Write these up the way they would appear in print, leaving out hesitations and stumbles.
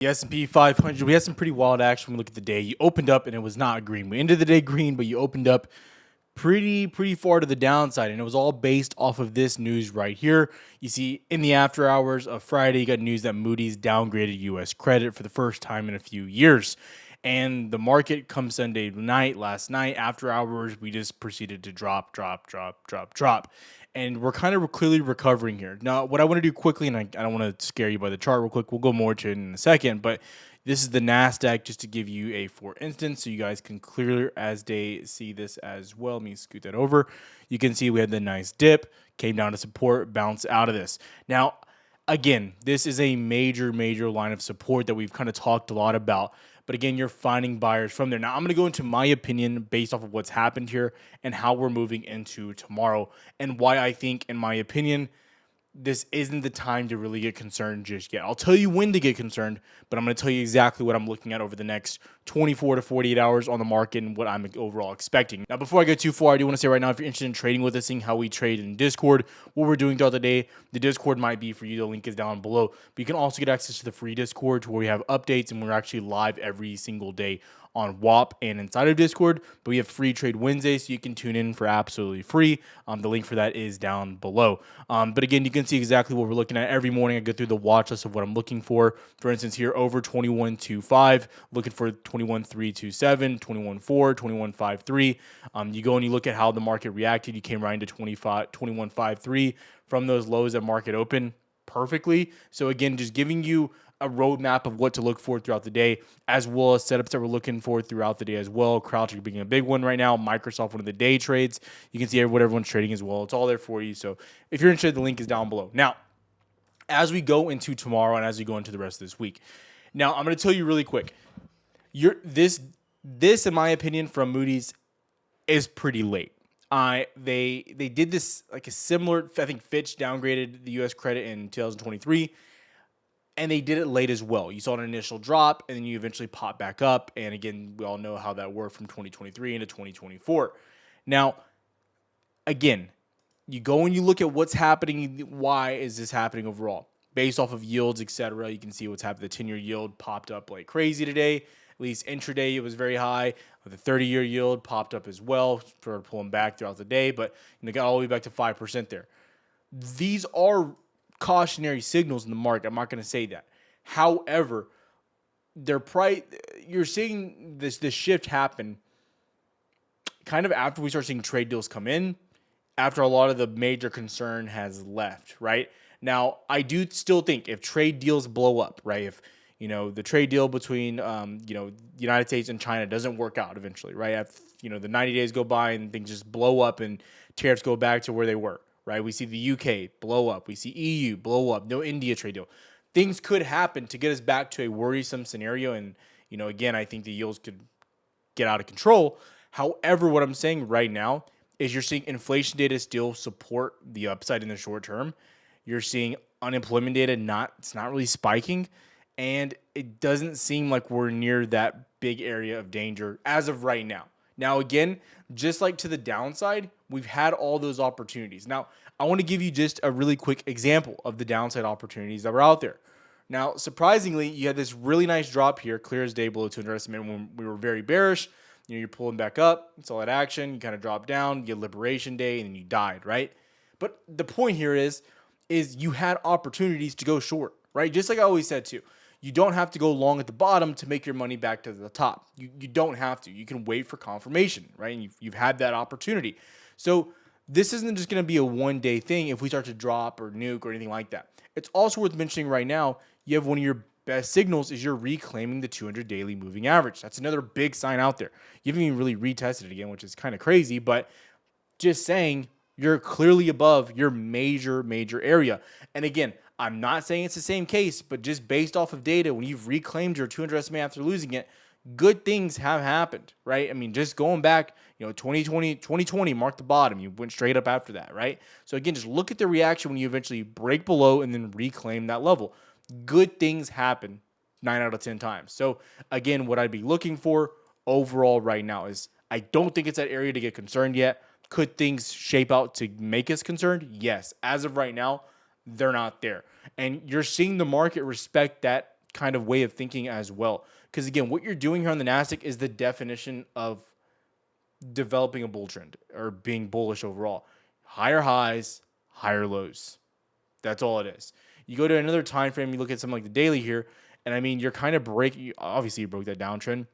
The S&P 500, we had some pretty wild action when we look at the day. You opened up and it was not green. We ended the day green, but you opened up pretty far to the downside, and it was all based off of this news right here. You see, in the after hours of Friday, you got news that Moody's downgraded U.S. credit for the first time in a few years. And the market come Sunday night, last night, after hours, we just proceeded to drop. And we're kind of clearly recovering here. Now, what I want to do quickly, and I don't want to scare you by the chart real quick, we'll go more to it in a second, but this is the NASDAQ just to give you a for instance so you guys can clearly as day see this as well. Let me scoot that over. You can see we had the nice dip, came down to support, bounced out of this. Now, again, this is a major line of support that we've kind of talked a lot about. But again, you're finding buyers from there. Now, I'm going to go into my opinion based off of what's happened here and how we're moving into tomorrow and why I think, in my opinion, this isn't the time to really get concerned just yet. I'll tell you when to get concerned, but I'm going to tell you exactly what I'm looking at over the next 24 to 48 hours on the market and what I'm overall expecting. Now, before I go too far, I do want to say right now, if you're interested in trading with us, seeing how we trade in Discord, what we're doing throughout the day, the Discord might be for you. The link is down below. But you can also get access to the free Discord where we have updates and we're actually live every single day on WAP and inside of Discord, but we have free trade Wednesday, so you can tune in for absolutely free. The link for that is down below. But again, you can see exactly what we're looking at every morning. I go through the watch list of what I'm looking for. For instance, here over 21.25, looking for 21.327, 21.4, 21.53. You go and you look at how the market reacted. You came right into 21.53 from those lows at market open perfectly. So again, just giving you a roadmap of what to look for throughout the day, as well as setups that we're looking for throughout the day as well. CrowdStrike being a big one right now. Microsoft, one of the day trades. You can see what everyone's trading as well. It's all there for you. So if you're interested, the link is down below. Now, as we go into tomorrow and as we go into the rest of this week, now I'm going to tell you really quick. This, in my opinion, from Moody's is pretty late. They did this like a similar. I think Fitch downgraded the U.S. credit in 2023. And they did it late as well. You saw an initial drop, and then you eventually pop back up. And again, we all know how that worked from 2023 into 2024. Now, again, you go and you look at what's happening. Why is this happening overall? Based off of yields, etc. You can see what's happened. The 10-year yield popped up like crazy today. At least intraday, it was very high. The 30-year yield popped up as well, started pulling back throughout the day, but got all the way back to 5% there. These are cautionary signals in the market. I'm not going to say that. However, you're seeing this shift happen kind of after we start seeing trade deals come in, after a lot of the major concern has left, right? Now, I do still think if trade deals blow up, right? If the trade deal between the United States and China doesn't work out eventually, right? If the 90 days go by and things just blow up and tariffs go back to where they were. Right, we see the UK blow up. We see EU blow up. No India trade deal. Things could happen to get us back to a worrisome scenario. And, again, I think the yields could get out of control. However, what I'm saying right now is you're seeing inflation data still support the upside in the short term. You're seeing unemployment data it's not really spiking. And it doesn't seem like we're near that big area of danger as of right now. Now, again, just like to the downside, we've had all those opportunities. Now, I want to give you just a really quick example of the downside opportunities that were out there. Now, surprisingly, you had this really nice drop here, clear as day below 200 estimate when we were very bearish. You're pulling back up, it's all that action, you kind of drop down, you get Liberation Day, and then you died, right? But the point here is you had opportunities to go short, right? Just like I always said too. You don't have to go long at the bottom to make your money back to the top. You don't have to. You can wait for confirmation, right? And you've had that opportunity. So this isn't just going to be a one-day thing if we start to drop or nuke or anything like that. It's also worth mentioning right now, you have one of your best signals is you're reclaiming the 200 daily moving average. That's another big sign out there. You haven't even really retested it again, which is kind of crazy, but just saying you're clearly above your major area. And again, I'm not saying it's the same case, but just based off of data, when you've reclaimed your 200 estimate after losing it, good things have happened, right? I mean, just going back, 2020 marked the bottom. You went straight up after that, right? So again, just look at the reaction when you eventually break below and then reclaim that level. Good things happen 9 out of 10 times. So again, what I'd be looking for overall right now is I don't think it's that area to get concerned yet. Could things shape out to make us concerned? Yes. As of right now, they're not there. And you're seeing the market respect that kind of way of thinking as well. Because again, what you're doing here on the Nasdaq is the definition of developing a bull trend or being bullish overall. Higher highs, higher lows. That's all it is. You go to another time frame, you look at something like the daily here, and I mean, you're kind of breaking. Obviously, you broke that downtrend.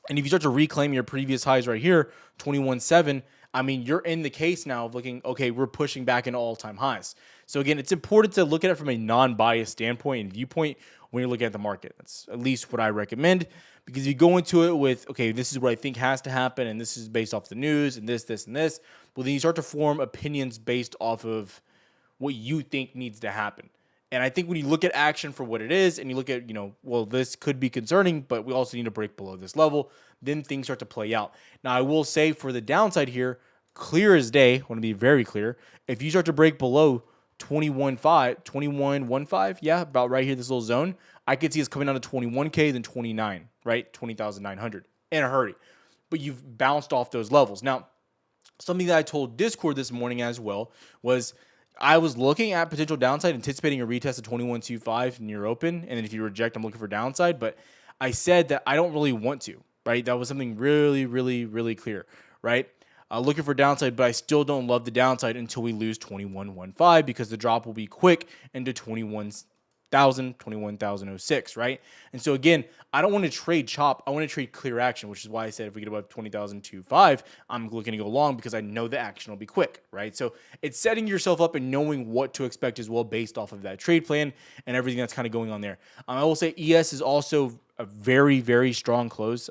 And if you start to reclaim your previous highs right here, 21.7, I mean, you're in the case now of looking, okay, we're pushing back into all-time highs. So again, it's important to look at it from a non-biased standpoint and viewpoint when you're looking at the market. That's at least what I recommend, because if you go into it with, okay, this is what I think has to happen, and this is based off the news, and this, and this, well, then you start to form opinions based off of what you think needs to happen. And I think when you look at action for what it is, and you look at, well, this could be concerning, but we also need to break below this level, then things start to play out. Now, I will say for the downside here, clear as day, I want to be very clear, if you start to break below 21.15, yeah, about right here, this little zone, I could see us coming down to 21K, then 29, right? 20,900 in a hurry. But you've bounced off those levels. Now, something that I told Discord this morning as well was I was looking at potential downside, anticipating a retest of 21.25 near open. And then if you reject, I'm looking for downside. But I said that I don't really want to, right? That was something really, really, really clear, right? Looking for downside, but I still don't love the downside until we lose 21.15 because the drop will be quick into 21,006, right? And so again, I don't want to trade chop. I want to trade clear action, which is why I said if we get above 20,025, I'm looking to go long because I know the action will be quick, right? So it's setting yourself up and knowing what to expect as well based off of that trade plan and everything that's kind of going on there. I will say ES is also a very, very strong close.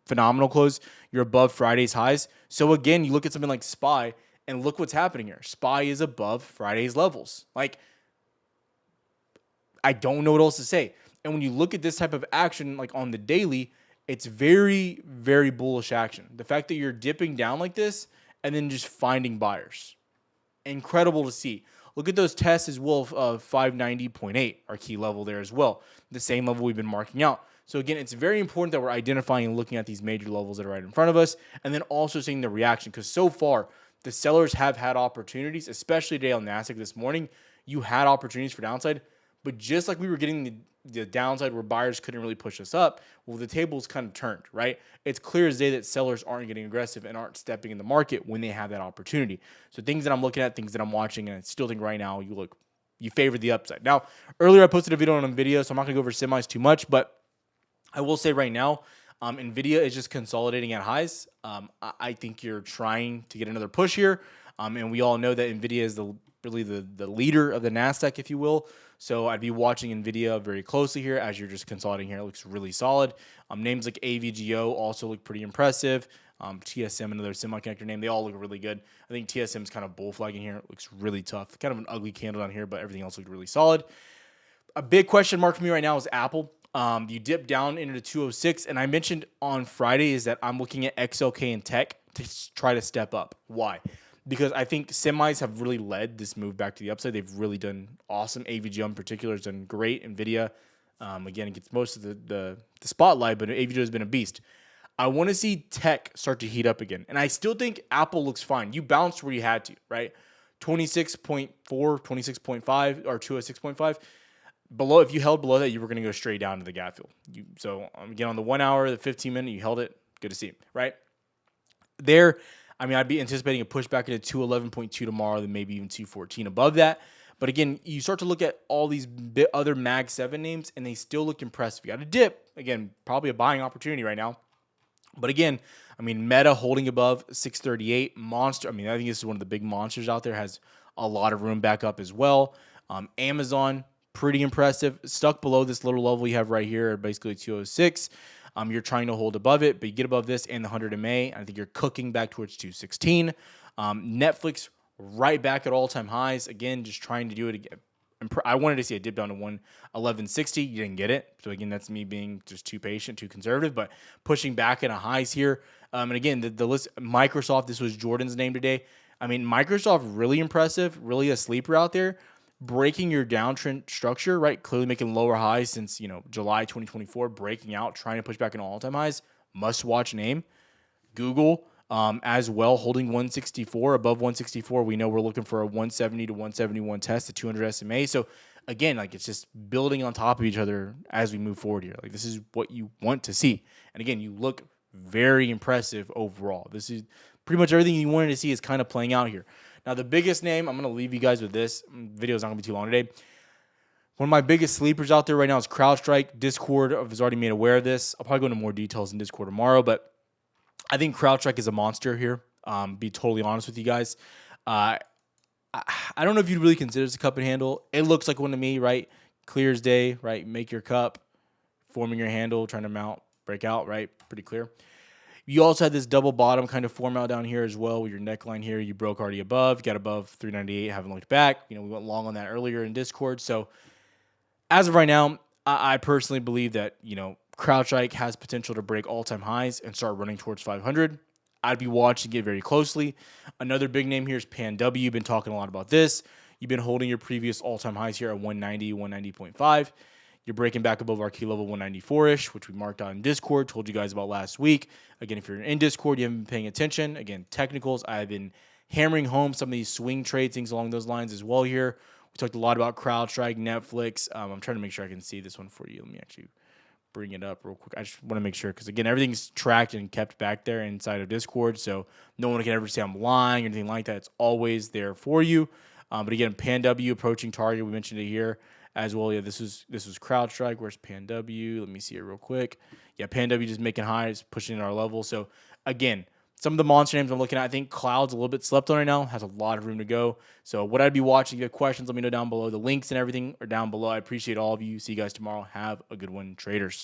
Phenomenal close. You're above Friday's highs. So again, you look at something like SPY and look what's happening here. SPY is above Friday's levels. Like, I don't know what else to say. And when you look at this type of action, like on the daily, it's very, very bullish action. The fact that you're dipping down like this and then just finding buyers. Incredible to see. Look at those tests as well of 590.8, our key level there as well. The same level we've been marking out. So again, it's very important that we're identifying and looking at these major levels that are right in front of us, and then also seeing the reaction, because so far, the sellers have had opportunities, especially today on Nasdaq this morning. You had opportunities for downside, but just like we were getting the downside where buyers couldn't really push us up, well, the tables kind of turned, right? It's clear as day that sellers aren't getting aggressive and aren't stepping in the market when they have that opportunity. So things that I'm looking at, things that I'm watching, and I still think right now you favor the upside. Now, earlier I posted a video on NVIDIA, so I'm not going to go over semis too much, but I will say right now, NVIDIA is just consolidating at highs. I think you're trying to get another push here, and we all know that NVIDIA is really the leader of the NASDAQ, if you will. So I'd be watching NVIDIA very closely here as you're just consolidating here. It looks really solid. Names like AVGO also look pretty impressive. TSM, another semiconductor name, they all look really good. I think TSM is kind of bull flagging here. It looks really tough. Kind of an ugly candle down here, but everything else looked really solid. A big question mark for me right now is Apple. You dip down into the 206, and I mentioned on Friday is that I'm looking at XLK and Tech to try to step up. Why? Because I think semis have really led this move back to the upside. They've really done awesome. AVGO in particular has done great. NVIDIA, again, it gets most of the spotlight, but AVGO has been a beast. I want to see tech start to heat up again. And I still think Apple looks fine. You bounced where you had to, right? 26.4, 26.5, or 206.5. Below, if you held below that, you were going to go straight down to the gap fill. So again, on the 1 hour, the 15 minute, you held it. Good to see, right? There, I'd be anticipating a pushback into 211.2 tomorrow, then maybe even 214 above that. But again, you start to look at all these other Mag 7 names, and they still look impressive. You got a dip. Again, probably a buying opportunity right now. But again, Meta holding above 638. Monster, I think this is one of the big monsters out there. Has a lot of room back up as well. Amazon, pretty impressive. Stuck below this little level you have right here, basically 206. You're trying to hold above it, but you get above this and the 100 MA. I think you're cooking back towards 216. Netflix right back at all-time highs. Again, just trying to do it again. I wanted to see a dip down to 111.60. You didn't get it. So again, that's me being just too patient, too conservative, but pushing back at a highs here. And again, the list, Microsoft, this was Jordan's name today. Microsoft, really impressive, really a sleeper out there. Breaking your downtrend structure, right? Clearly making lower highs since, July 2024, breaking out, trying to push back into all-time highs. Must-watch name. Google, as well, holding 164, above 164. We know we're looking for a 170 to 171 test, a 200 SMA. So, again, like it's just building on top of each other as we move forward here. Like this is what you want to see. And again, you look very impressive overall. This is pretty much everything you wanted to see is kind of playing out here. Now, the biggest name, I'm going to leave you guys with this. Video's not going to be too long today. One of my biggest sleepers out there right now is CrowdStrike. Discord has already made aware of this. I'll probably go into more details in Discord tomorrow, but I think CrowdStrike is a monster here. Be totally honest with you guys. I don't know if you'd really consider this a cup and handle. It looks like one to me, right? Clear as day, right? Make your cup, forming your handle, trying to mount, break out, right? Pretty clear. You also had this double bottom kind of form out down here as well with your neckline here. You broke already above, got above 398, haven't looked back. We went long on that earlier in Discord. So as of right now, I personally believe that, CrowdStrike has potential to break all-time highs and start running towards 500. I'd be watching it very closely. Another big name here is PanW. You've been talking a lot about this. You've been holding your previous all-time highs here at 190, 190.5. You're breaking back above our key level 194-ish, which we marked out in Discord, told you guys about last week. Again, if you're in Discord, you haven't been paying attention. Again, technicals, I've been hammering home some of these swing trade things along those lines as well here. We talked a lot about CrowdStrike, Netflix. I'm trying to make sure I can see this one for you. Let me actually bring it up real quick. I just want to make sure because, again, everything's tracked and kept back there inside of Discord, so no one can ever say I'm lying or anything like that. It's always there for you. But again, PanW approaching target. We mentioned it here as well. Yeah, this was CrowdStrike. Where's PanW? Let me see it real quick. Yeah, PanW just making highs, pushing in our level. So again, some of the monster names I'm looking at, I think Cloud's a little bit slept on right now, has a lot of room to go. So what I'd be watching, if you have questions, let me know down below. The links and everything are down below. I appreciate all of you. See you guys tomorrow. Have a good one, traders.